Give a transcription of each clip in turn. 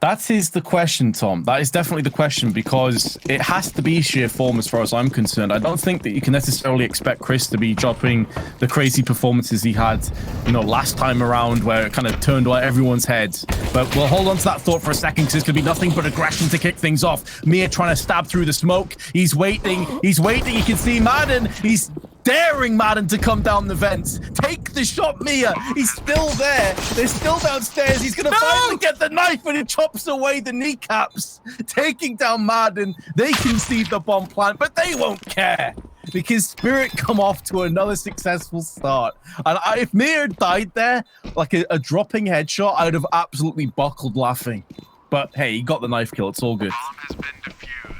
The question, Tom. That is definitely the question, because it has to be sheer form as far as I'm concerned. I don't think that you can necessarily expect Chris to be dropping the crazy performances he had, last time around, where it kind of turned everyone's heads. But we'll hold on to that thought for a second, because it's going to be nothing but aggression to kick things off. Mia trying to stab through the smoke. He's waiting. He's waiting. You can see Madden. He's daring Madden to come down the vents. Take the shot, Mia. He's still there. They're still downstairs. He's going to finally get the knife, and it chops away the kneecaps, taking down Madden. They concede the bomb plant, but they won't care, because Spirit come off to another successful start. And if Mia had died there, like a dropping headshot, I would have absolutely buckled laughing. But hey, he got the knife kill. It's all good.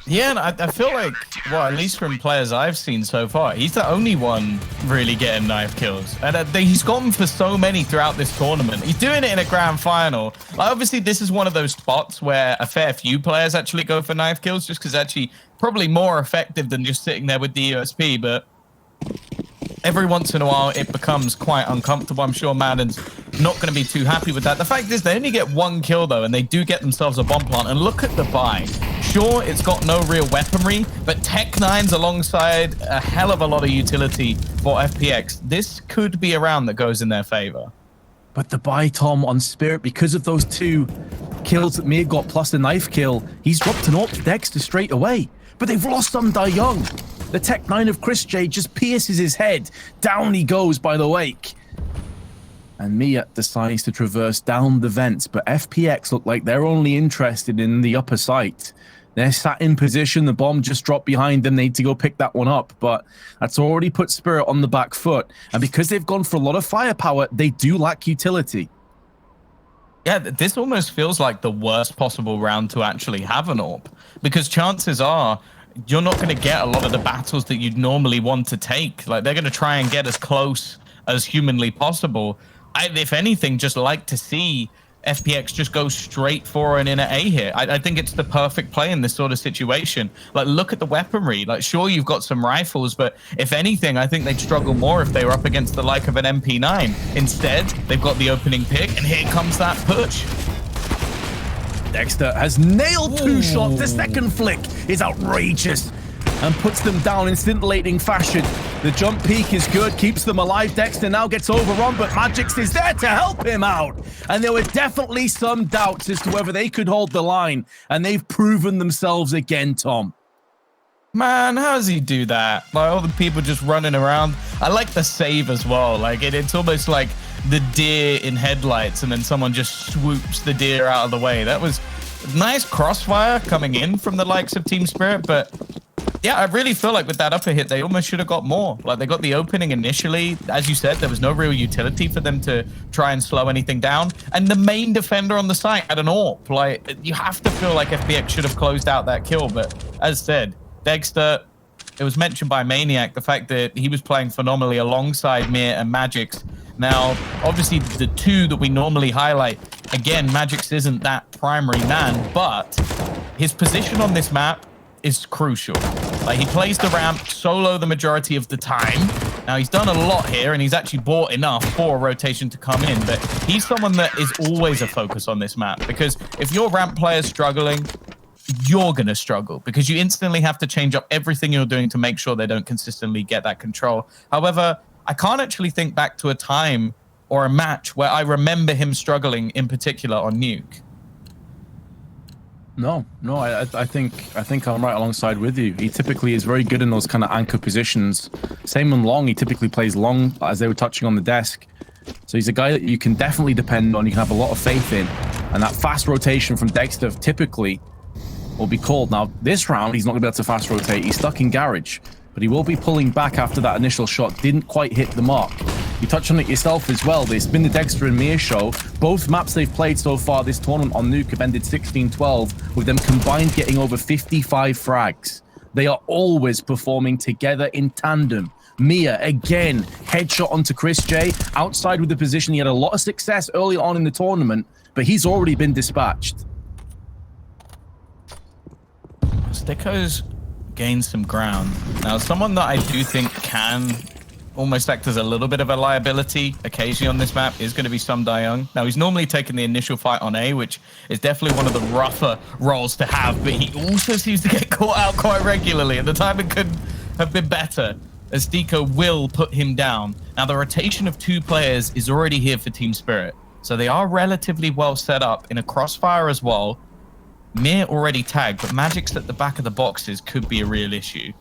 Yeah, and I feel like, well, at least from players I've seen so far, he's the only one really getting knife kills. And he's gotten for so many throughout this tournament. He's doing it in a grand final. Like, obviously, this is one of those spots where a fair few players actually go for knife kills, just because actually probably more effective than just sitting there with the USP. But every once in a while, it becomes quite uncomfortable. I'm sure Madden's not going to be too happy with that. The fact is, they only get one kill, though, and they do get themselves a bomb plant. And look at the buy. Sure, it's got no real weaponry, but Tech 9's alongside a hell of a lot of utility for FPX. This could be a round that goes in their favor. But the buy, Tom, on Spirit, because of those 2 kills that Mia got plus the knife kill, he's dropped an AWP to Dexter straight away. But they've lost on Die Young. The Tech 9 of Chris J just pierces his head. Down he goes by the wake. And Mia decides to traverse down the vents, but FPX look like they're only interested in the upper site. They're sat in position. The bomb just dropped behind them. They need to go pick that one up, but that's already put Spirit on the back foot. And because they've gone for a lot of firepower, they do lack utility. Yeah, this almost feels like the worst possible round to actually have an AWP, because chances are you're not going to get a lot of the battles that you'd normally want to take. Like, they're going to try and get as close as humanly possible. I'd, if anything, just like to see FPX just go straight for an inner A here. I think it's the perfect play in this sort of situation. Like, look at the weaponry. Like, sure, you've got some rifles, but if anything, I think they'd struggle more if they were up against the like of an MP9. Instead, they've got the opening pick, and here comes that push. Dexter has nailed 2 shots. The second flick is outrageous and puts them down in scintillating fashion. The jump peak is good, keeps them alive. Dexter now gets overrun, but Magix is there to help him out. And there were definitely some doubts as to whether they could hold the line, and they've proven themselves again, Tom. Man, how does he do that? Like, all the people just running around. I like the save as well. Like, it's almost like the deer in headlights, and then someone just swoops the deer out of the way. That was nice crossfire coming in from the likes of Team Spirit, but yeah, I really feel like with that upper hit, they almost should have got more. Like, they got the opening initially. As you said, there was no real utility for them to try and slow anything down. And the main defender on the site had an AWP. Like, you have to feel like FPX should have closed out that kill. But as said, Dexter, it was mentioned by Maniac, the fact that he was playing phenomenally alongside Mir and Magix. Now, obviously, the 2 that we normally highlight, again, Magix isn't that primary man, but his position on this map is crucial. Like, he plays the ramp solo the majority of the time. Now, he's done a lot here, and he's actually bought enough for a rotation to come in, but he's someone that is always a focus on this map, because if your ramp player's struggling, you're going to struggle, because you instantly have to change up everything you're doing to make sure they don't consistently get that control. However, I can't actually think back to a time or a match where I remember him struggling in particular on Nuke. No, I think I'm right alongside with you. He typically is very good in those kind of anchor positions. Same on long, he typically plays long, as they were touching on the desk. So he's a guy that you can definitely depend on, you can have a lot of faith in. And that fast rotation from Dexter typically will be called. Now, this round, he's not going to be able to fast rotate. He's stuck in garage, but he will be pulling back after that initial shot didn't quite hit the mark. You touched on it yourself as well. It's been the Dexter and Mir show. Both maps they've played so far this tournament on Nuke have ended 16-12, with them combined getting over 55 frags. They are always performing together in tandem. Mia, again, headshot onto Chris J. Outside with the position, he had a lot of success early on in the tournament, but he's already been dispatched. Sticko's gained some ground. Now, someone that I do think can almost act as a little bit of a liability occasionally on this map is going to be Sum Young. Now, he's normally taking the initial fight on A, which is definitely one of the rougher roles to have, but he also seems to get caught out quite regularly, and the timing could have been better, as Deco will put him down. Now, the rotation of 2 players is already here for Team Spirit, so they are relatively well set up in a crossfire as well. Mir already tagged, but Magic's at the back of the boxes could be a real issue.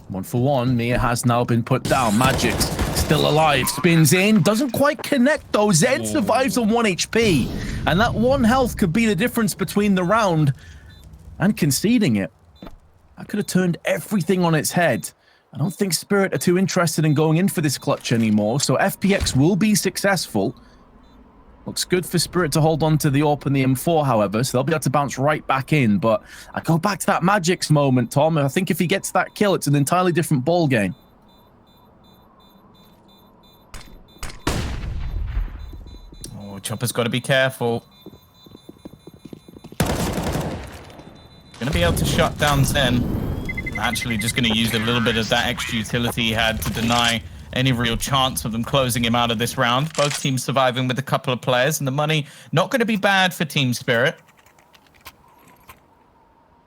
1 for 1, Mia has now been put down. Magic's still alive, spins in, doesn't quite connect though. Zed survives on 1 HP, and that 1 health could be the difference between the round and conceding it. That could have turned everything on its head. I don't think Spirit are too interested in going in for this clutch anymore, so FPX will be successful. Looks good for Spirit to hold on to the AWP and the M4, however, so they'll be able to bounce right back in. But I go back to that Magic's moment, Tom. I think if he gets that kill, it's an entirely different ball game. Oh, Chopper's got to be careful. Gonna be able to shut down Zen. Actually, just gonna use a little bit of that extra utility he had to deny any real chance of them closing him out of this round. Both teams surviving with a couple of players, and the money not going to be bad for Team Spirit.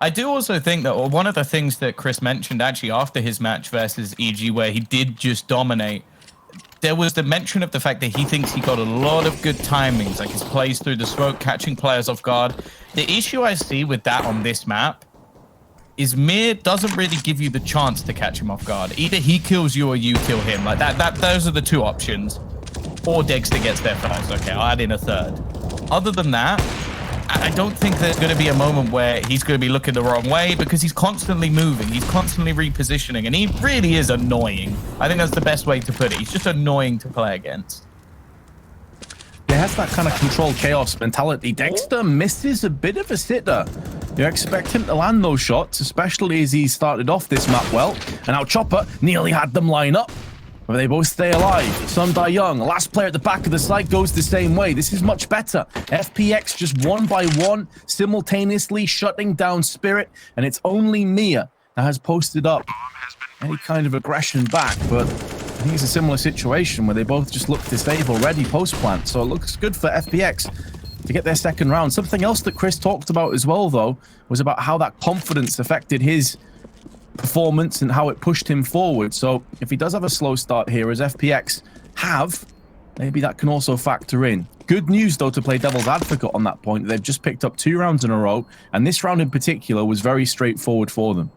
I do also think that one of the things that Chris mentioned actually after his match versus EG, where he did just dominate, there was the mention of the fact that he thinks he got a lot of good timings, like his plays through the smoke, catching players off guard. The issue I see with that on this map is Mir doesn't really give you the chance to catch him off guard. Either he kills you or you kill him. Like those are the 2 options. Or Dexter gets there first. Okay, I'll add in a 3rd. Other than that, I don't think there's going to be a moment where he's going to be looking the wrong way, because he's constantly moving. He's constantly repositioning, and he really is annoying. I think that's the best way to put it. He's just annoying to play against. He has that kind of controlled chaos mentality. Dexter misses a bit of a sitter. You expect him to land those shots, especially as he started off this map well. And now Chopper nearly had them line up, but they both stay alive. Some die young. The last player at the back of the site goes the same way. This is much better. FPX just 1 by 1, simultaneously shutting down Spirit, and it's only Mia that has posted up any kind of aggression back, but I think it's a similar situation where they both just look to save already post-plant, so it looks good for FPX to get their 2nd round. Something else that Chris talked about as well, though, was about how that confidence affected his performance and how it pushed him forward. So if he does have a slow start here, as FPX have, maybe that can also factor in. Good news, though, to play devil's advocate on that point. They've just picked up 2 rounds in a row, and this round in particular was very straightforward for them.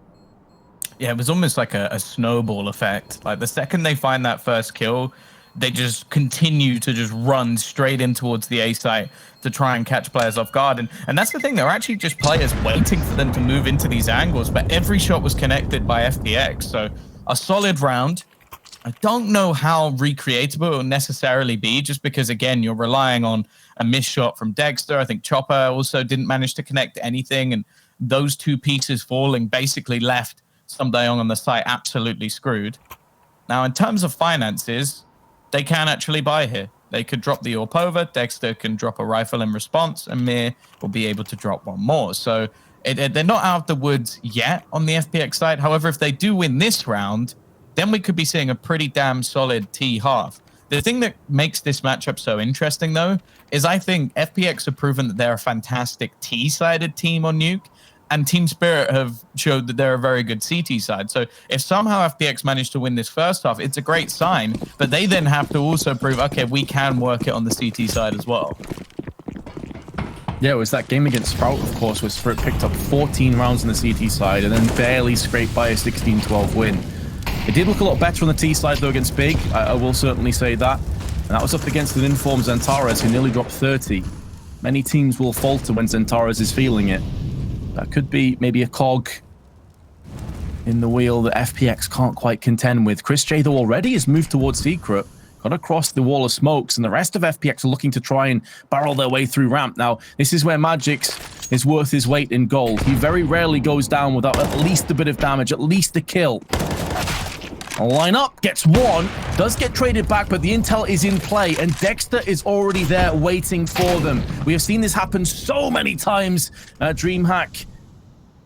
Yeah, it was almost like a snowball effect. Like the second they find that first kill, they just continue to just run straight in towards the A site to try and catch players off guard. And that's the thing, they're actually just players waiting for them to move into these angles, but every shot was connected by FPX. So a solid round. I don't know how recreatable it will necessarily be, just because, again, you're relying on a missed shot from Dexter. I think Chopper also didn't manage to connect anything, and those 2 pieces falling basically left Sum Young on the site absolutely screwed. Now, in terms of finances, they can actually buy here. They could drop the AWP over, Dexter can drop a rifle in response, and Mir will be able to drop 1 more. So they're not out of the woods yet on the FPX side. However, if they do win this round, then we could be seeing a pretty damn solid T half. The thing that makes this matchup so interesting, though, is I think FPX have proven that they're a fantastic T-sided team on Nuke, and Team Spirit have showed that they're a very good CT side. So if somehow FPX managed to win this first half, it's a great sign, but they then have to also prove, okay, we can work it on the CT side as well. Yeah, it was that game against Sprout, of course, where Spirit picked up 14 rounds on the CT side and then barely scraped by a 16-12 win. It did look a lot better on the T side, though, against Big. I will certainly say that. And that was up against an informed Zentares who nearly dropped 30. Many teams will falter when Zentares is feeling it. That could be maybe a cog in the wheel that FPX can't quite contend with. Chris J, though, already has moved towards Secret, got across the wall of smokes, and the rest of FPX are looking to try and barrel their way through ramp. Now, this is where Magic's is worth his weight in gold. He very rarely goes down without at least a bit of damage, at least a kill. Line up, gets 1, does get traded back, but the intel is in play, and Dexter is already there waiting for them. We have seen this happen so many times. DreamHack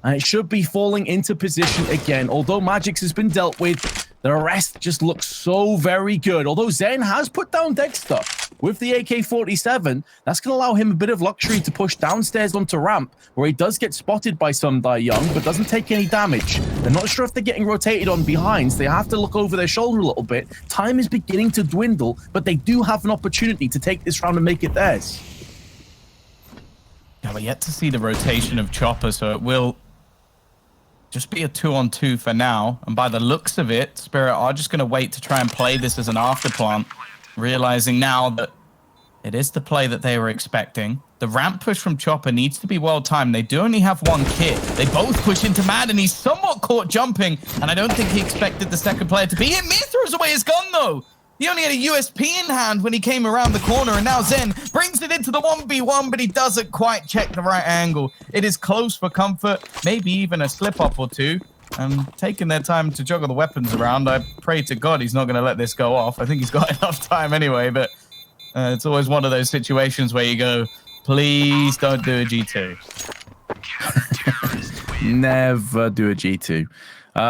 And it should be falling into position again. Although Magix has been dealt with, the rest just looks so very good. Although Zen has put down Dexter with the AK-47, that's going to allow him a bit of luxury to push downstairs onto ramp, where he does get spotted by some Young, but doesn't take any damage. They're not sure if they're getting rotated on behind, so they have to look over their shoulder a little bit. Time is beginning to dwindle, but they do have an opportunity to take this round and make it theirs. Yeah, we're yet to see the rotation of Chopper, so it will just be a 2-on-2 for now. And by the looks of it, Spirit are just going to wait to try and play this as an afterplant, realizing now that it is the play that they were expecting. The ramp push from Chopper needs to be well timed. They do only have one kit. They both push into Mad, and he's somewhat caught jumping, and I don't think he expected the second player to be hit. Mir throws away his gun, though. He only had a USP in hand when he came around the corner, and now Zen brings it into the 1v1, but he doesn't quite check the right angle. It is close for comfort, maybe even a slip-up or two. And taking their time to juggle the weapons around, I pray to God he's not going to let this go off. I think he's got enough time anyway, but it's always one of those situations where you go, please don't do a G2. Never do a G2.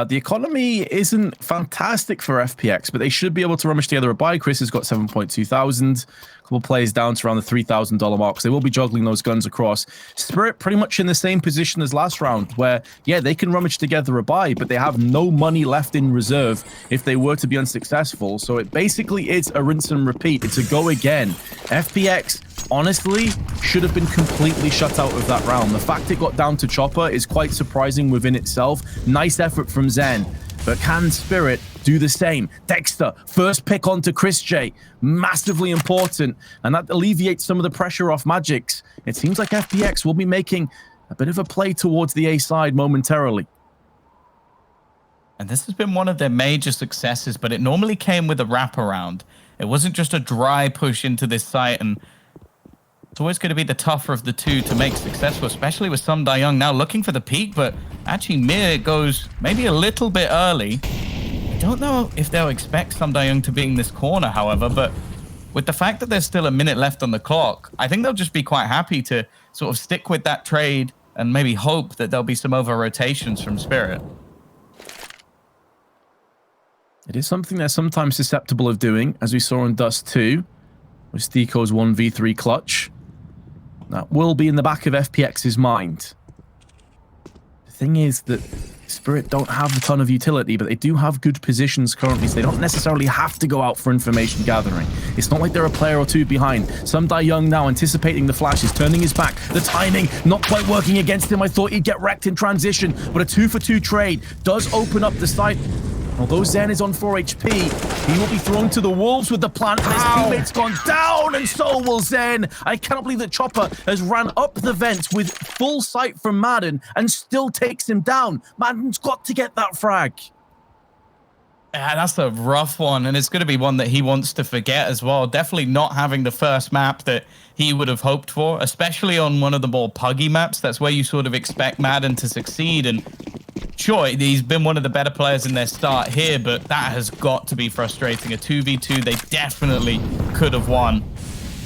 The economy isn't fantastic for FPX, but they should be able to rummage together a buy. Chris has got 7,200. A couple players down to around the $3,000 mark, so they will be juggling those guns across. Spirit pretty much in the same position as last round, where, yeah, they can rummage together a buy, but they have no money left in reserve if they were to be unsuccessful. So it basically is a rinse and repeat. It's a go again. FPX, honestly, should have been completely shut out of that round. The fact it got down to Chopper is quite surprising within itself. Nice effort from Zen, but can Spirit do the same? Dexter, first pick onto Chris J, massively important, and that alleviates some of the pressure off Magix. It seems like FPX will be making a bit of a play towards the A side momentarily. And this has been one of their major successes, but it normally came with a wraparound. It wasn't just a dry push into this site, and it's always going to be the tougher of the two to make successful, especially with some Young now looking for the peak, but actually Mir goes maybe a little bit early. I don't know if they'll expect some Young to be in this corner, however, but with the fact that there's still a minute left on the clock, I think they'll just be quite happy to sort of stick with that trade and maybe hope that there'll be some over rotations from Spirit. It is something they're sometimes susceptible of doing, as we saw in Dust 2, with Stiko's 1v3 clutch. That will be in the back of FPX's mind. The thing is that Spirit don't have a ton of utility, but they do have good positions currently, so they don't necessarily have to go out for information gathering. It's not like they're a player or two behind. Some Young now anticipating the flashes, turning his back. The timing not quite working against him. I thought he'd get wrecked in transition, but a 2-for-2 trade does open up the site. Although Zen is on 4 HP, he will be thrown to the wolves with the plant, and his teammate's gone down, and so will Zen. I cannot believe that Chopper has ran up the vents with full sight from Madden and still takes him down. Madden's got to get that frag. Yeah, that's a rough one, and it's going to be one that he wants to forget as well. Definitely not having the first map that he would have hoped for, especially on one of the more puggy maps. That's where you sort of expect Madden to succeed, and sure, he's been one of the better players in their start here, but that has got to be frustrating. A 2v2 they definitely could have won.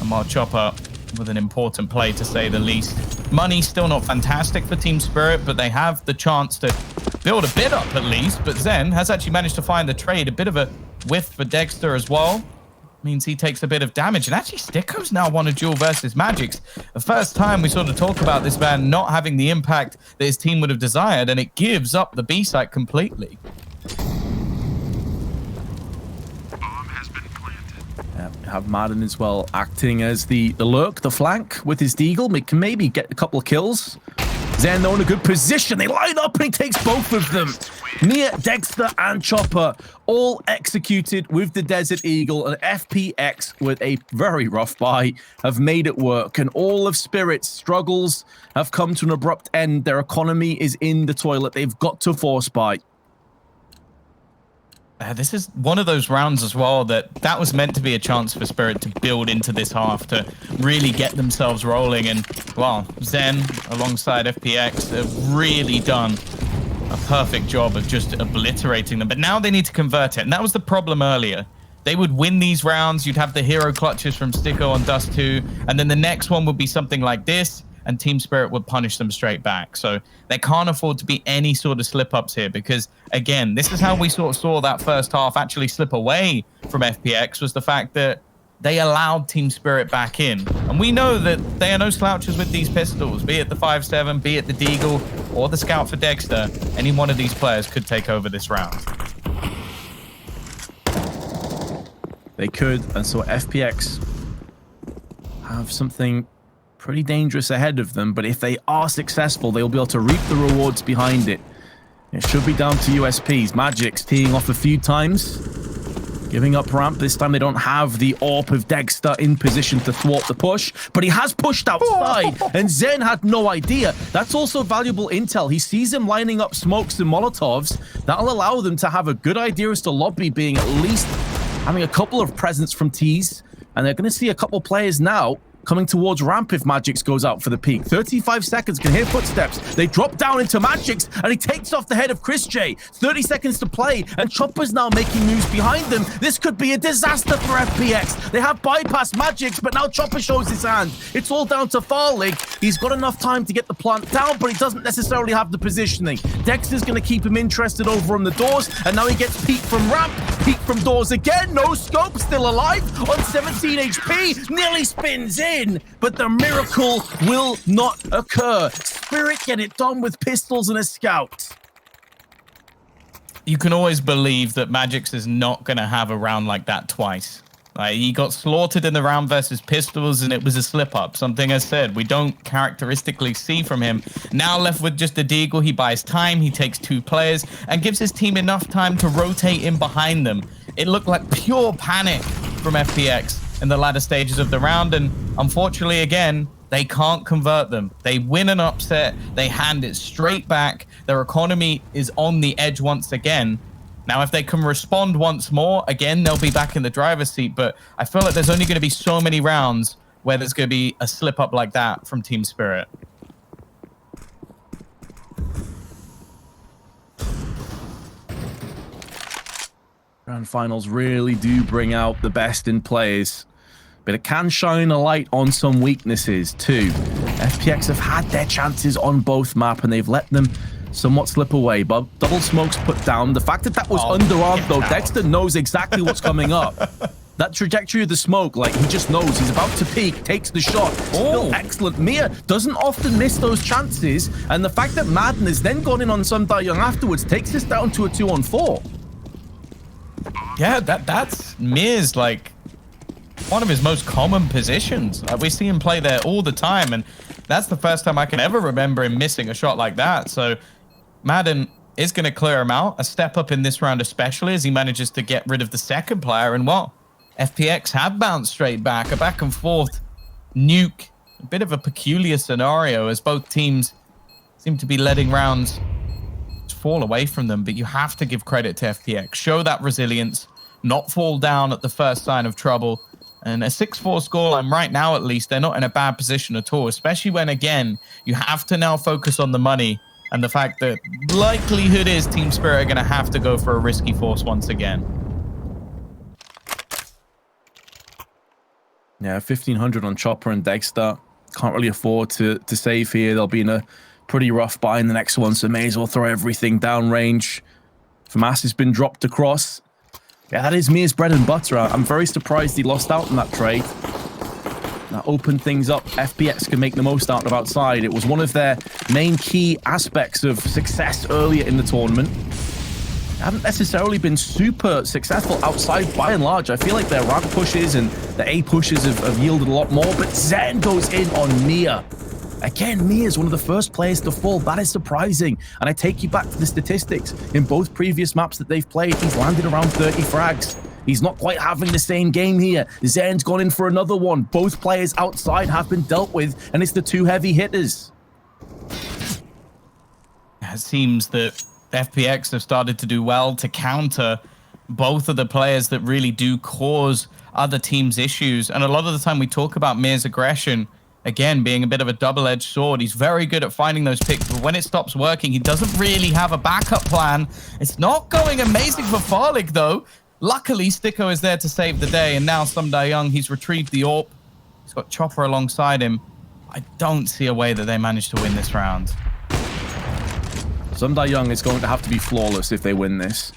And while Chopper with an important play, to say the least. Money still not fantastic for Team Spirit, but they have the chance to build a bit up at least. But Zen has actually managed to find the trade. A bit of a whiff for Dexter as well. Means he takes a bit of damage. And actually, Sticko's now won a duel versus Magix. The first time we sort of talk about this man not having the impact that his team would have desired, and it gives up the B site completely. Have Madden as well acting as the lurk, the flank with his deagle. Can maybe get a couple of kills. Zen, though, in a good position. They line up and he takes both of them. Mir, Dexter, and Chopper all executed with the Desert Eagle, and FPX, with a very rough buy, have made it work. And all of Spirit's struggles have come to an abrupt end. Their economy is in the toilet. They've got to force buy. This is one of those rounds as well that was meant to be a chance for Spirit to build into this half, to really get themselves rolling. And, well, Zen alongside FPX have really done a perfect job of just obliterating them. But now they need to convert it. And that was the problem earlier. They would win these rounds. You'd have the hero clutches from Sticko on Dust 2. And then the next one would be something like this. and Team Spirit would punish them straight back. So they can't afford to be any sort of slip-ups here because, again, this is how we sort of saw that first half actually slip away from FPX, was the fact that they allowed Team Spirit back in. And we know that they are no slouches with these pistols, be it the 5.7, be it the Deagle, or the Scout for Dexter. Any one of these players could take over this round. They could, and so FPX have something pretty dangerous ahead of them, but if they are successful, they'll be able to reap the rewards behind it. It should be down to USPs. Magic's teeing off a few times. Giving up ramp. This time they don't have the AWP of Dexter in position to thwart the push, but he has pushed outside, and Zen had no idea. That's also valuable intel. He sees him lining up smokes and Molotovs. That'll allow them to have a good idea as to lobby being at least having a couple of presents from T's, and they're going to see a couple players now coming towards ramp if Magix goes out for the peak. 35 seconds, can hear footsteps. They drop down into Magix, and he takes off the head of Chris J. 30 seconds to play, and Chopper's now making moves behind them. This could be a disaster for FPX. They have bypassed Magix, but now Chopper shows his hand. It's all down to Farlig. He's got enough time to get the plant down, but he doesn't necessarily have the positioning. Dexter's going to keep him interested over on the doors, and now he gets peek from ramp, peek from doors again. No scope, still alive on 17 HP. Nearly spins in. But the miracle will not occur. Spirit get it done with pistols and a scout. You can always believe that Magix is not going to have a round like that twice. He got slaughtered in the round versus pistols, and it was a slip-up. Something I said we don't characteristically see from him. Now left with just a Deagle, he buys time, he takes 2 players, and gives his team enough time to rotate in behind them. It looked like pure panic from FPX in the latter stages of the round, and unfortunately, again, they can't convert them. They win an upset, they hand it straight back. Their economy is on the edge once again. Now, if they can respond once more, again, they'll be back in the driver's seat, but I feel like there's only going to be so many rounds where there's going to be a slip-up like that from Team Spirit. Grand finals really do bring out the best in players, but it can shine a light on some weaknesses too. FPX have had their chances on both map, and they've let them somewhat slip away, but double smokes put down. The fact that that was underarmed though, Dexter knows exactly what's coming up. That trajectory of the smoke, like he just knows he's about to peek, takes the shot. Still excellent. Mia doesn't often miss those chances, and the fact that Madden has then gone in on Sun Da Young afterwards takes us down to a 2-on-4. Yeah, that's Mia's like one of his most common positions. We see him play there all the time, and that's the first time I can ever remember him missing a shot like that. So Madden is going to clear him out. A step up in this round, especially as he manages to get rid of the second player. And well, FPX have bounced straight back, a back and forth nuke. A bit of a peculiar scenario as both teams seem to be letting rounds fall away from them, but you have to give credit to FPX. Show that resilience, not fall down at the first sign of trouble. And a 6-4 scoreline right now, at least, they're not in a bad position at all, especially when, again, you have to now focus on the money and the fact that likelihood is Team Spirit are going to have to go for a risky force once again. Yeah, 1,500 on Chopper and Dexter. Can't really afford to save here. They'll be in a pretty rough buy in the next one, so may as well throw everything down range. FAMAS has been dropped across. Yeah, that is Mia's bread and butter. I'm very surprised he lost out on that trade. That opened things up. FPX can make the most out of outside. It was one of their main key aspects of success earlier in the tournament. They haven't necessarily been super successful outside by and large. I feel like their ramp pushes and the A pushes have yielded a lot more, but Zen goes in on Mia. Again, Mia is one of the first players to fall. That is surprising. And I take you back to the statistics. In both previous maps that they've played, he's landed around 30 frags. He's not quite having the same game here. Zen's gone in for another one. Both players outside have been dealt with, and it's the 2 heavy hitters. It seems that FPX have started to do well to counter both of the players that really do cause other teams issues. And a lot of the time we talk about Mia's aggression, again, being a bit of a double-edged sword. He's very good at finding those picks, but when it stops working, he doesn't really have a backup plan. It's not going amazing for Farlig, though. Luckily, Sticko is there to save the day, and now Sun Da Young, he's retrieved the AWP. He's got Chopper alongside him. I don't see a way that they manage to win this round. Sundae Young is going to have to be flawless if they win this.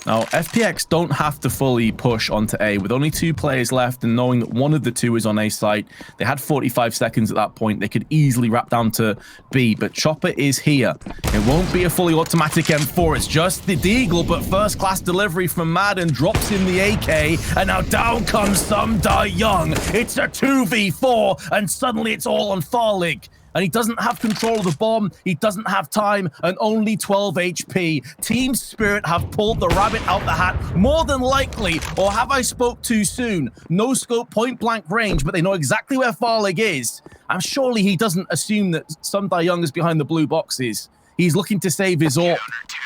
Now, FPX don't have to fully push onto A. With only 2 players left and knowing that one of the 2 is on A site, they had 45 seconds at that point. They could easily wrap down to B, but Chopper is here. It won't be a fully automatic M4. It's just the Deagle, but first-class delivery from Madden drops in the AK, and now down comes Sundae Young. It's a 2v4, and suddenly it's all on Farlig. And he doesn't have control of the bomb, he doesn't have time, and only 12 HP. Team Spirit have pulled the rabbit out the hat, more than likely, or have I spoke too soon? No scope, point blank range, but they know exactly where Farlig is. And surely he doesn't assume that Sundae Young is behind the blue boxes. He's looking to save his AWP.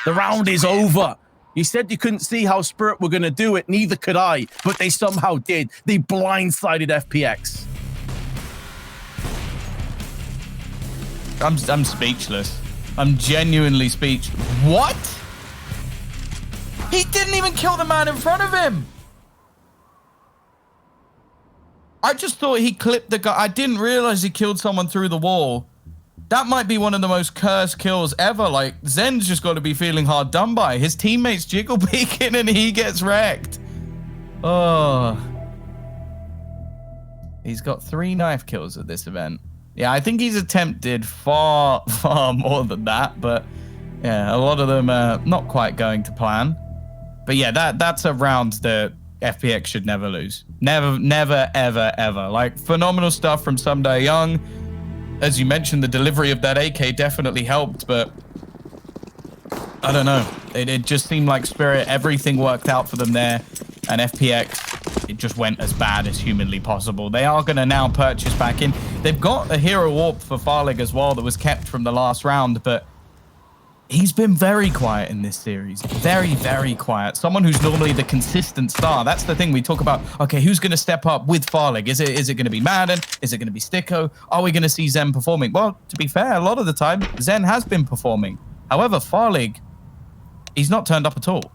The round is over. You said you couldn't see how Spirit were gonna do it, neither could I, but they somehow did. They blindsided FPX. I'm speechless. I'm genuinely speechless. What? He didn't even kill the man in front of him. I just thought he clipped the guy. I didn't realize he killed someone through the wall. That might be one of the most cursed kills ever. Like, Zen's just got to be feeling hard done by. His teammates jiggle peeking and he gets wrecked. Oh. He's got 3 knife kills at this event. Yeah, I think he's attempted far more than that, but yeah, a lot of them are not quite going to plan. But yeah, that's a round that FPX should never lose. Never, ever, ever. Like, phenomenal stuff from Sundae Young. As you mentioned, the delivery of that AK definitely helped, but I don't know. It just seemed like Spirit, everything worked out for them there, and FPX, it just went as bad as humanly possible. They are going to now purchase back in. They've got a hero AWP for Farlig as well that was kept from the last round, but he's been very quiet in this series. Very, very quiet. Someone who's normally the consistent star. That's the thing we talk about. Okay, who's going to step up with Farlig? Is it going to be Madden? Is it going to be Sticko? Are we going to see Zen performing? Well, to be fair, a lot of the time, Zen has been performing. However, Farlig, he's not turned up at all.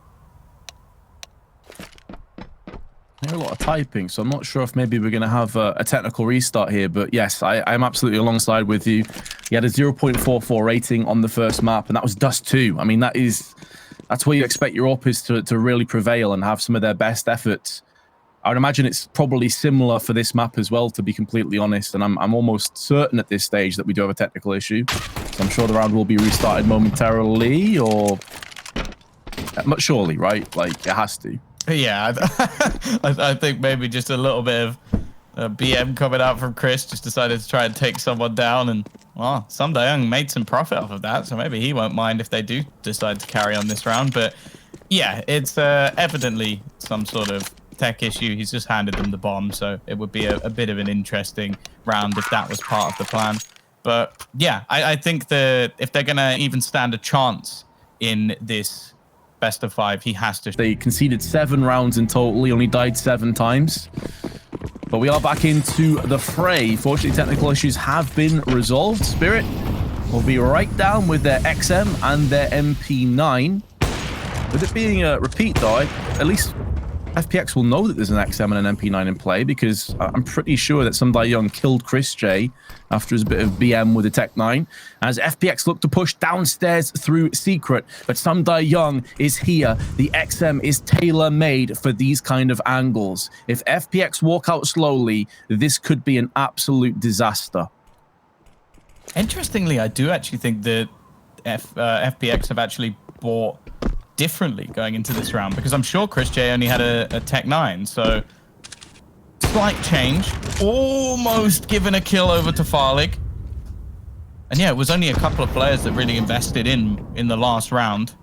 I hear a lot of typing, so I'm not sure if maybe we're going to have a technical restart here, but yes, I'm absolutely alongside with you. He had a 0.44 rating on the first map, and that was Dust 2. I mean, that's where you expect your AWPers to really prevail and have some of their best efforts. I would imagine it's probably similar for this map as well, to be completely honest, and I'm almost certain at this stage that we do have a technical issue. So I'm sure the round will be restarted momentarily, or... surely, right? Like, it has to. Yeah, I think maybe just a little bit of BM coming out from Chris, just decided to try and take someone down, and well, Sundae Young made some profit off of that, so maybe he won't mind if they do decide to carry on this round. But yeah, it's evidently some sort of tech issue. He's just handed them the bomb, so it would be a bit of an interesting round if that was part of the plan. But yeah, I think that if they're gonna even stand a chance in this best of 5, he has to. They conceded 7 rounds in total. He only died 7 times. But we are back into the fray. Fortunately, technical issues have been resolved. Spirit will be right down with their XM and their MP9. With it being a repeat, though, at least FPX will know that there's an XM and an MP9 in play, because I'm pretty sure that Sundae Young killed Chris J after his bit of BM with a Tech 9, as FPX look to push downstairs through Secret. But Sundae Young is here. The XM is tailor-made for these kind of angles. If FPX walk out slowly, this could be an absolute disaster. Interestingly, I do actually think that FPX have actually bought differently going into this round, because I'm sure Chris J only had a Tech 9, so slight change. Almost given a kill over to Farlig. And yeah, it was only a couple of players that really invested in the last round.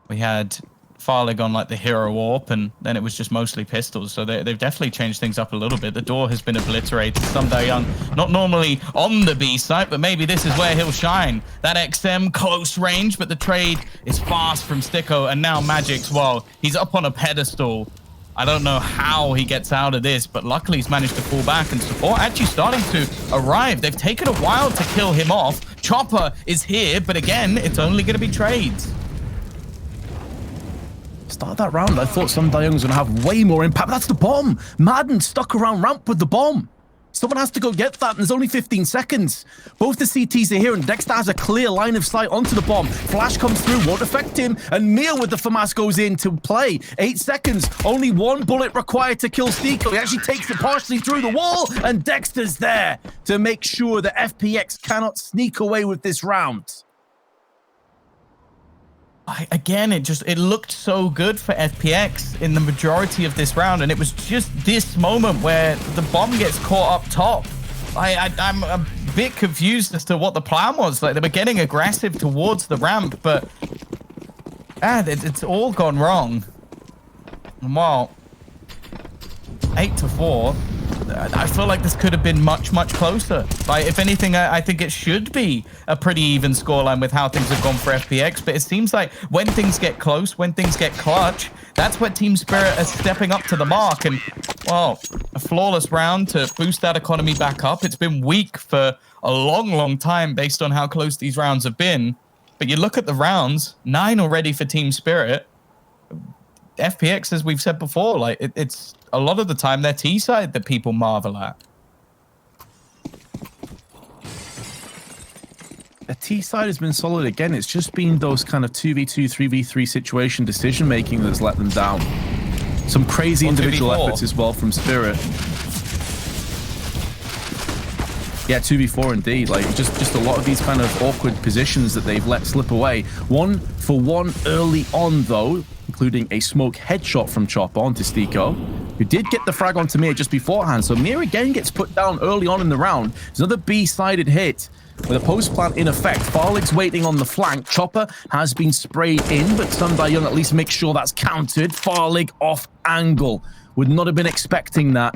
We had Farlig on like the hero AWP, and then it was just mostly pistols, so they've definitely changed things up a little bit. The door has been obliterated. Sundae Young not normally on the B site, but maybe this is where he'll shine. That XM close range, but the trade is fast from Sticko, and now Magic's, well, he's up on a pedestal. I don't know how he gets out of this, but luckily he's managed to fall back, and support actually starting to arrive. They've taken a while to kill him off. Chopper is here, but again, it's only going to be trades. Start that round, I thought Sundae Young was going to have way more impact, but that's the bomb. Madden stuck around ramp with the bomb. Someone has to go get that, and there's only 15 seconds. Both the CTs are here, and Dexter has a clear line of sight onto the bomb. Flash comes through, won't affect him, and Mia with the FAMAS goes in to play. 8 seconds, only 1 bullet required to kill Stiko. He actually takes it partially through the wall, and Dexter's there to make sure that FPX cannot sneak away with this round. Again, it looked so good for FPX in the majority of this round, and it was just this moment where the bomb gets caught up top. I'm a bit confused as to what the plan was. Like, they were getting aggressive towards the ramp, but it's all gone wrong. And while 8-4, I feel like this could have been much, much closer. Like, if anything, I think it should be a pretty even scoreline with how things have gone for FPX. But it seems like when things get close, when things get clutch, that's where Team Spirit are stepping up to the mark. And, well, a flawless round to boost that economy back up. It's been weak for a long, long time based on how close these rounds have been. But you look at the rounds, 9 already for Team Spirit. FPX, as we've said before, like it's a lot of the time their T side that people marvel at. The T side has been solid again. It's just been those kind of 2v2, 3v3 situation decision making that's let them down. Some crazy individual efforts as well from Spirit. Yeah, 2v4 indeed. Like just a lot of these kind of awkward positions that they've let slip away. 1-for-1 early on though, including a smoke headshot from Chopper onto Stiko, who did get the frag onto Mia just beforehand. So Mia again gets put down early on in the round. There's another B-sided hit with a post plant in effect. Farlig's waiting on the flank. Chopper has been sprayed in, but Sunday Young at least makes sure that's countered. Farlig off angle. Would not have been expecting that.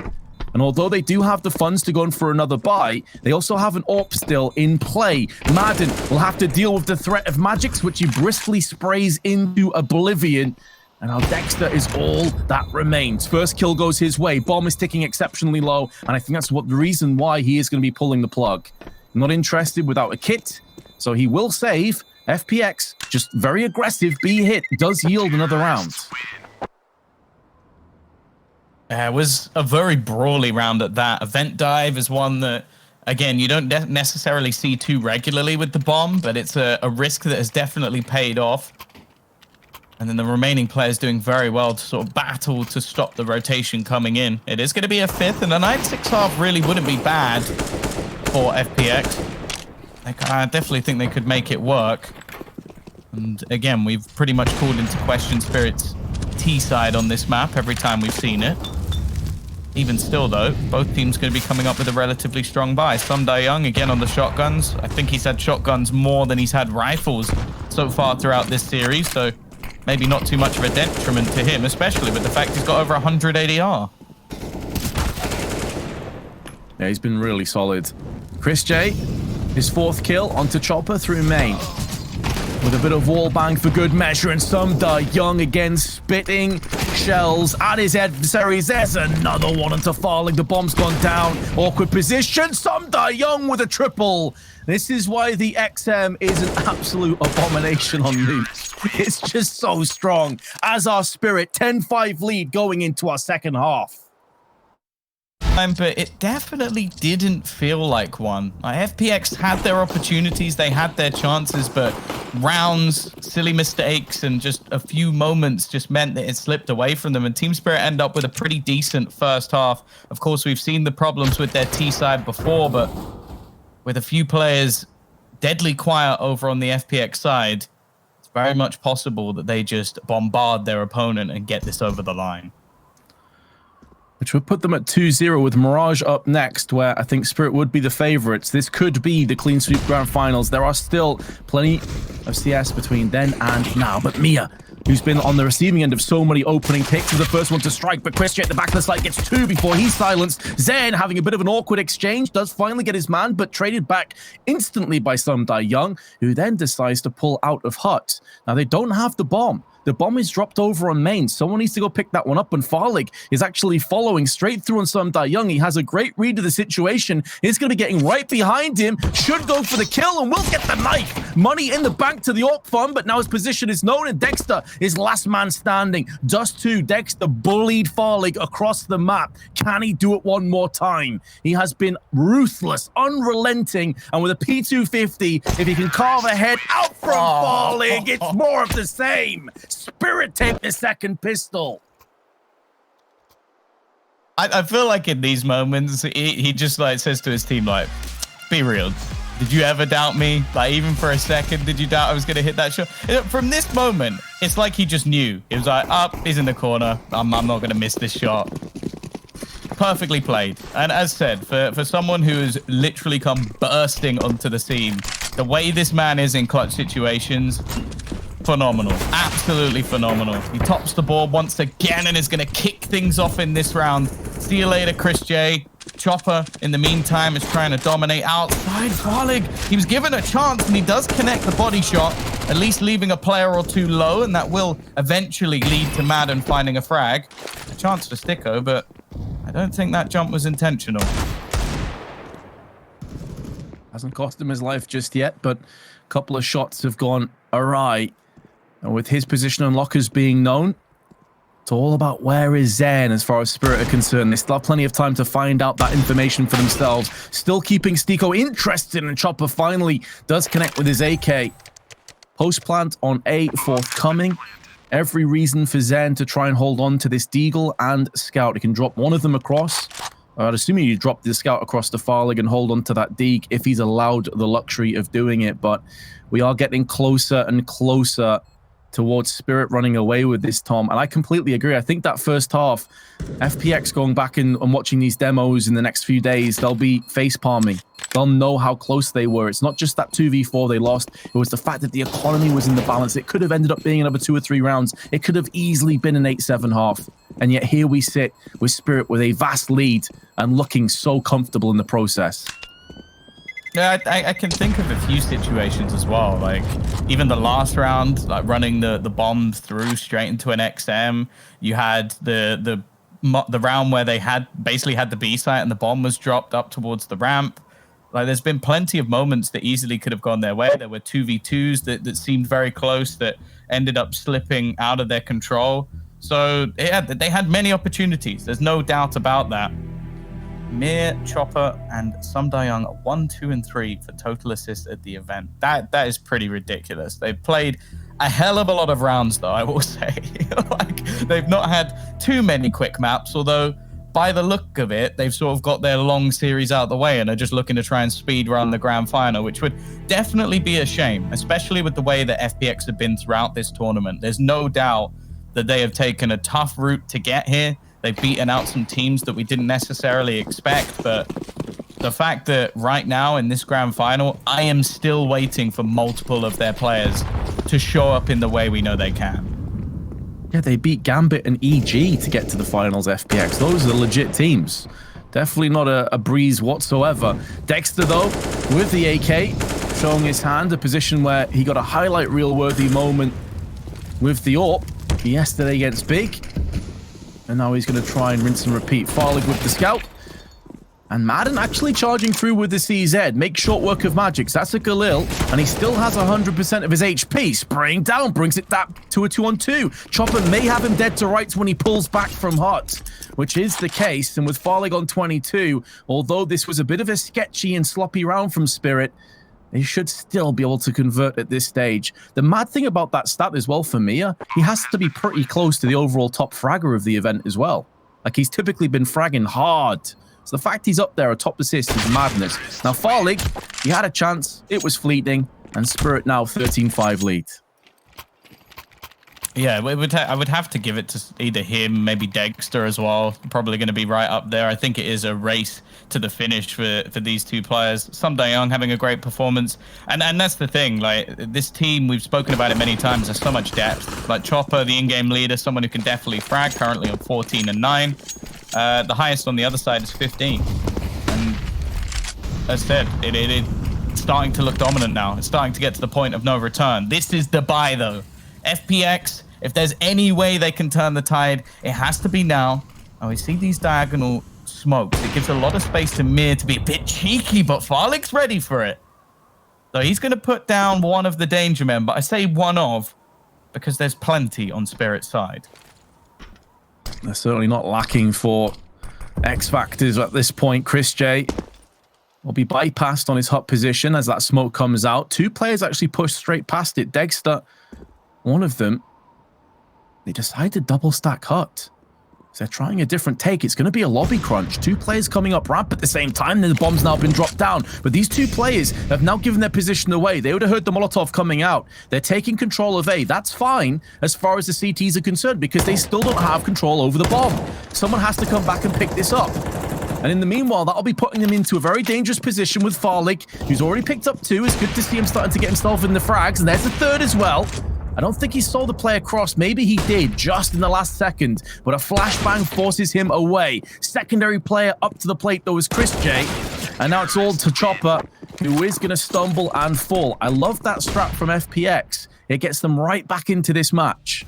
And although they do have the funds to go in for another buy, they also have an AWP still in play. Madden will have to deal with the threat of Magix, which he briskly sprays into oblivion. And now Dexter is all that remains. First kill goes his way. Bomb is ticking exceptionally low. And I think that's the reason why he is going to be pulling the plug. Not interested without a kit. So he will save. FPX, just very aggressive. B hit does yield another round. It was a very brawly round at that. Event dive is one that, again, you don't necessarily see too regularly with the bomb, but it's a risk that has definitely paid off. And then the remaining players doing very well to sort of battle to stop the rotation coming in. It is going to be a 5th, and a 9-6 half really wouldn't be bad for FPX. I definitely think they could make it work. And again, we've pretty much called into question Spirit's T side on this map every time we've seen it. Even still, though, both teams going to be coming up with a relatively strong buy. Sunday Young, again, on the shotguns. I think he's had shotguns more than he's had rifles so far throughout this series, so maybe not too much of a detriment to him, especially with the fact he's got over 100 ADR. Yeah, he's been really solid. Chris J, his 4th kill onto Chopper through main. With a bit of wall bang for good measure, and Sunday Young again spitting shells at his adversaries. There's another one onto Farlig. The bomb's gone down. Awkward position. Sunday Young with a triple. This is why the XM is an absolute abomination on Nuke. It's just so strong. As our Spirit, 10-5 lead going into our second half. But it definitely didn't feel like one. FPX had their opportunities, they had their chances, but rounds, silly mistakes, and just a few moments just meant that it slipped away from them. And Team Spirit end up with a pretty decent first half. Of course, we've seen the problems with their T side before, but with a few players deadly quiet over on the FPX side, it's very much possible that they just bombard their opponent and get this over the line. Which would put them at 2-0 with Mirage up next, where I think Spirit would be the favorites. This could be the clean sweep grand finals. There are still plenty of CS between then and now. But Mia, who's been on the receiving end of so many opening picks, is the first one to strike. But Christian at the back of the site gets 2 before he's silenced. Zen, having a bit of an awkward exchange, does finally get his man, but traded back instantly by Sunday Young, who then decides to pull out of Hut. Now, they don't have the bomb. The bomb is dropped over on main. Someone needs to go pick that one up, and Farlig is actually following straight through on some Young. He has a great read of the situation. He's going to be getting right behind him. Should go for the kill and will get the knife. Money in the bank to the AWP fund, but now his position is known, and Dexter is last man standing. Dust 2, Dexter bullied Farlig across the map. Can he do it one more time? He has been ruthless, unrelenting, and with a P250, if he can carve a head out from Farlig, it's more of the same. Spirit take the second pistol. I feel like in these moments, he just like says to his team, like, be real. Did you ever doubt me? Like, even for a second, did you doubt I was going to hit that shot? From this moment, it's like he just knew. He was like, he's in the corner. I'm not going to miss this shot. Perfectly played. And as said, for someone who has literally come bursting onto the scene, the way this man is in clutch situations, phenomenal. Absolutely phenomenal. He tops the board once again and is going to kick things off in this round. See you later, Chris J. Chopper, in the meantime, is trying to dominate outside. Farlig, he was given a chance, and he does connect the body shot, at least leaving a player or two low, and that will eventually lead to Madden finding a frag. A chance for Sticko, but I don't think that jump was intentional. Hasn't cost him his life just yet, but a couple of shots have gone awry. And with his position on lockers being known, it's all about where is Zen as far as Spirit are concerned. They still have plenty of time to find out that information for themselves. Still keeping Stiko interested, and Chopper finally does connect with his AK. Post plant on A forthcoming. Every reason for Zen to try and hold on to this Deagle and Scout. He can drop one of them across. I'd assume you drop the Scout across to Farlig and hold on to that Deagle if he's allowed the luxury of doing it. But we are getting closer and closer towards Spirit running away with this, Tom. And I completely agree. I think that first half, FPX going back and watching these demos in the next few days, they'll be face palming. They'll know how close they were. It's not just that 2v4 they lost. It was the fact that the economy was in the balance. It could have ended up being another 2 or 3 rounds. It could have easily been an 8-7 half. And yet here we sit with Spirit with a vast lead and looking so comfortable in the process. Yeah, I can think of a few situations as well. Like even the last round, like running the bomb through straight into an XM. You had the round where they basically had the B site and the bomb was dropped up towards the ramp. Like there's been plenty of moments that easily could have gone their way. There were 2v2s that seemed very close that ended up slipping out of their control. So yeah, they had many opportunities. There's no doubt about that. Mir, Chopper, and Young 1, 2, and 3 for total assists at the event. That is pretty ridiculous. They've played a hell of a lot of rounds, though, I will say. Like they've not had too many quick maps, although by the look of it, they've sort of got their long series out the way and are just looking to try and speed run the grand final, which would definitely be a shame, especially with the way that FPX have been throughout this tournament. There's no doubt that they have taken a tough route to get here. They've beaten out some teams that we didn't necessarily expect, but the fact that right now in this grand final, I am still waiting for multiple of their players to show up in the way we know they can. Yeah, they beat Gambit and EG to get to the finals, FPX. Those are legit teams. Definitely not a breeze whatsoever. Dexter, though, with the AK, showing his hand, a position where he got a highlight reel-worthy moment with the AWP yesterday against Big. And now he's going to try and rinse and repeat. Farlig with the Scout. And Madden actually charging through with the CZ. Make short work of Magics. That's a Galil. And he still has 100% of his HP. Spraying down. Brings it back to a 2-on-2. Chopper may have him dead to rights when he pulls back from Hut, which is the case. And with Farlig on 22, although this was a bit of a sketchy and sloppy round from Spirit, they should still be able to convert at this stage. The mad thing about that stat as well for Mia, he has to be pretty close to the overall top fragger of the event as well. Like he's typically been fragging hard. So the fact he's up there atop assist is madness. Now Farlig, he had a chance, it was fleeting, and Spirit now 13-5 lead. Yeah, I would have to give it to either him, maybe Dexter as well. Probably going to be right up there. I think it is a race to the finish for these two players. Young having a great performance. And that's the thing. Like this team, we've spoken about it many times. There's so much depth. Like Chopper, the in-game leader, someone who can definitely frag, currently on 14 and 9. The highest on the other side is 15. And as I said, it's starting to look dominant now. It's starting to get to the point of no return. This is the buy, though. FPX, If there's any way they can turn the tide, it has to be now. Oh, we see these diagonal smokes. It gives a lot of space to Mir to be a bit cheeky, but Farlik's ready for it. So he's going to put down one of the danger men, but I say one of because there's plenty on Spirit's side. They're certainly not lacking for X factors at this point. Chris J will be bypassed on his hut position as that smoke comes out. Two players actually push straight past it. Dexter, one of them, they decide to double stack hut. So they're trying a different take. It's going to be a lobby crunch. Two players coming up ramp at the same time. Then the bomb's now been dropped down. But these two players have now given their position away. They would have heard the Molotov coming out. They're taking control of A. That's fine as far as the CTs are concerned because they still don't have control over the bomb. Someone has to come back and pick this up. And in the meanwhile, that'll be putting them into a very dangerous position with Farlik, who's already picked up two. It's good to see him starting to get himself in the frags. And there's the third as well. I don't think he saw the play across. Maybe he did just in the last second, but a flashbang forces him away. Secondary player up to the plate, though, is Chris J. And now it's all to Chopper, who is going to stumble and fall. I love that strat from FPX. It gets them right back into this match.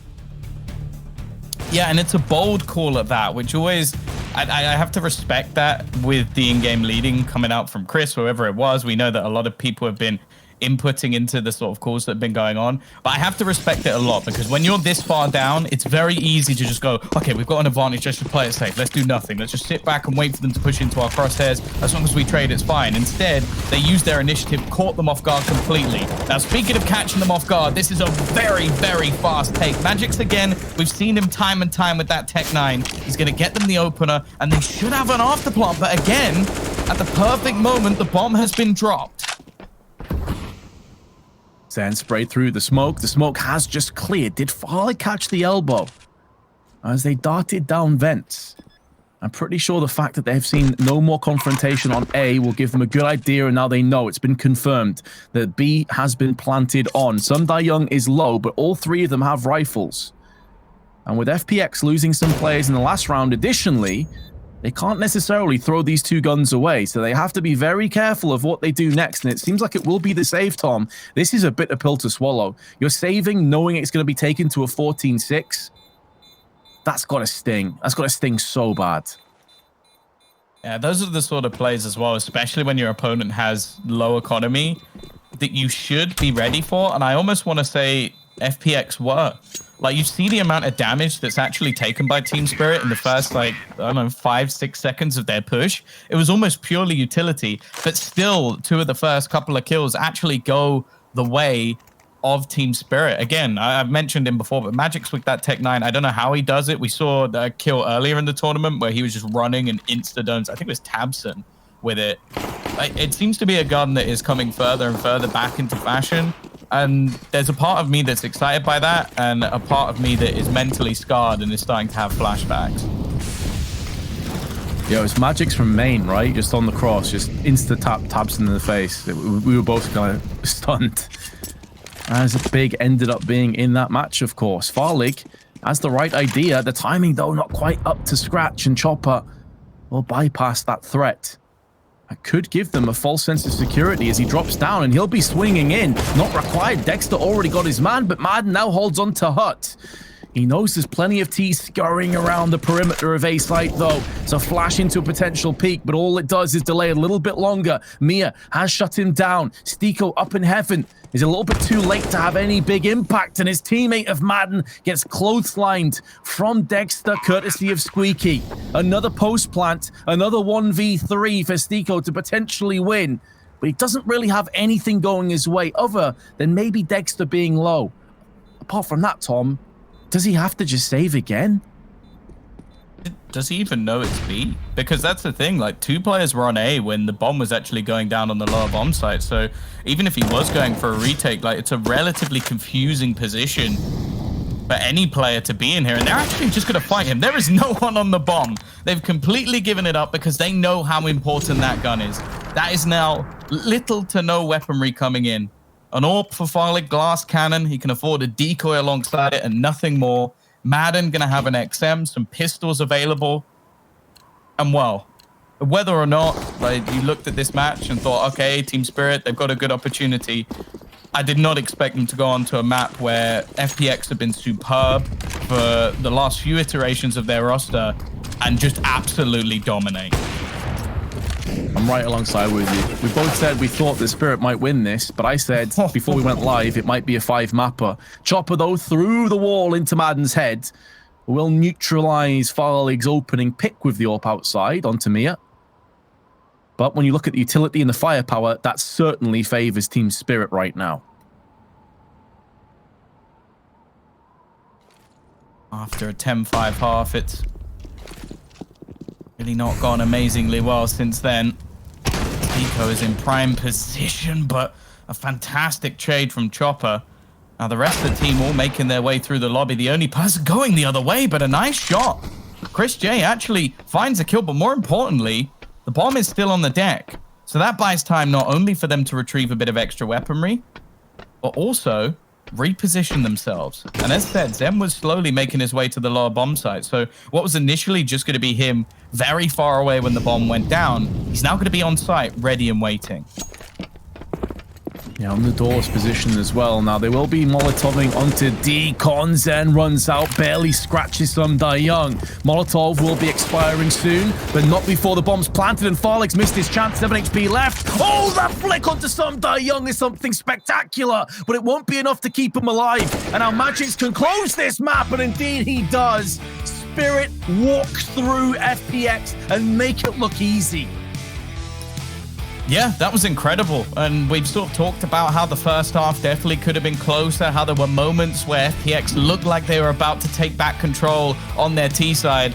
Yeah, and it's a bold call at that, which always... I have to respect that with the in-game leading coming out from Chris, whoever it was. We know that a lot of people have been inputting into the sort of calls that have been going on, but I have to respect it a lot because when you're this far down, it's very easy to just go, okay, we've got an advantage, let's just play it safe, let's do nothing, let's just sit back and wait for them to push into our crosshairs. As long as we trade, it's fine. Instead, they used their initiative, caught them off guard completely. Now, speaking of catching them off guard, this is a very, very fast take. Magic's again, we've seen him time and time with that Tech 9. He's going to get them the opener, and they should have an afterplant, but again, at the perfect moment, the bomb has been dropped. Zen sprayed through the smoke. The smoke has just cleared. Did Farley catch the elbow as they darted down vents? I'm pretty sure the fact that they've seen no more confrontation on A will give them a good idea, and now they know it's been confirmed that B has been planted on. Sundai Young is low, but all three of them have rifles. And with FPX losing some players in the last round, additionally, they can't necessarily throw these two guns away, so they have to be very careful of what they do next, and it seems like it will be the save, Tom. This is a bitter pill to swallow. You're saving knowing it's going to be taken to a 14-6. That's got to sting. That's got to sting so bad. Yeah, those are the sort of plays as well, especially when your opponent has low economy, that you should be ready for, and I almost want to say FPX were. Like, you see the amount of damage that's actually taken by Team Spirit in the first, like, I don't know, 5-6 seconds of their push. It was almost purely utility, but still, two of the first couple of kills actually go the way of Team Spirit. Again, I've mentioned him before, but Magic's with that Tech 9. I don't know how he does it. We saw the kill earlier in the tournament where he was just running and insta-domes. I think it was Tabson with it. It seems to be a gun that is coming further and further back into fashion. And there's a part of me that's excited by that, and a part of me that is mentally scarred and is starting to have flashbacks. Yo, it's Magic's from main, right? Just on the cross, just insta-tap Tabson in the face. We were both kind of stunned. As Big ended up being in that match, of course. Farlig has the right idea. The timing, though, not quite up to scratch, and Chopper will bypass that threat. I could give them a false sense of security as he drops down, and he'll be swinging in. Not required. Dexter already got his man, but Madden now holds on to Hut. He knows there's plenty of T scurrying around the perimeter of A site, though. So flash into a potential peak, but all it does is delay a little bit longer. Mia has shut him down. Stiko up in heaven is a little bit too late to have any big impact, and his teammate of Madden gets clotheslined from Dexter, courtesy of Squeaky. Another post plant, another 1v3 for Stiko to potentially win, but he doesn't really have anything going his way other than maybe Dexter being low. Apart from that, Tom, does he have to just save again? Does he even know it's B? Because that's the thing, like, two players were on A when the bomb was actually going down on the lower bomb site. So even if he was going for a retake, like, it's a relatively confusing position for any player to be in here. And they're actually just going to fight him. There is no one on the bomb. They've completely given it up because they know how important that gun is. That is now little to no weaponry coming in. An AWP for Farlig, glass cannon. He can afford a decoy alongside it and nothing more. Madden going to have an XM, some pistols available. And well, whether or not like you looked at this match and thought, okay, Team Spirit, they've got a good opportunity. I did not expect them to go onto a map where FPX have been superb for the last few iterations of their roster and just absolutely dominate. I'm right alongside with you. We both said we thought the Spirit might win this, but I said before we went live it might be a 5-mapper. Chopper, though, through the wall into Madden's head, will neutralize Farlig's opening pick with the AWP outside onto Mia. But when you look at the utility and the firepower, that certainly favors Team Spirit right now. After a 10-5 half, it's really not gone amazingly well since then. Pico is in prime position, but a fantastic trade from Chopper. Now the rest of the team all making their way through the lobby. The only person going the other way, but a nice shot. Chris J actually finds a kill, but more importantly, the bomb is still on the deck. So that buys time not only for them to retrieve a bit of extra weaponry, but also reposition themselves. And as said, Zem was slowly making his way to the lower bomb site. So what was initially just going to be him very far away when the bomb went down, he's now going to be on site, ready and waiting. Yeah, on the door's position as well. Now, they will be Molotoving onto D. Konzen runs out, barely scratches some Young. Molotov will be expiring soon, but not before the bomb's planted and Farlig's missed his chance. 7 HP left. Oh, that flick onto some Young is something spectacular, but it won't be enough to keep him alive. And now Magix can close this map, and indeed he does. Spirit walk through FPX and make it look easy. Yeah, that was incredible. And we've sort of talked about how the first half definitely could have been closer, how there were moments where FPX looked like they were about to take back control on their T side.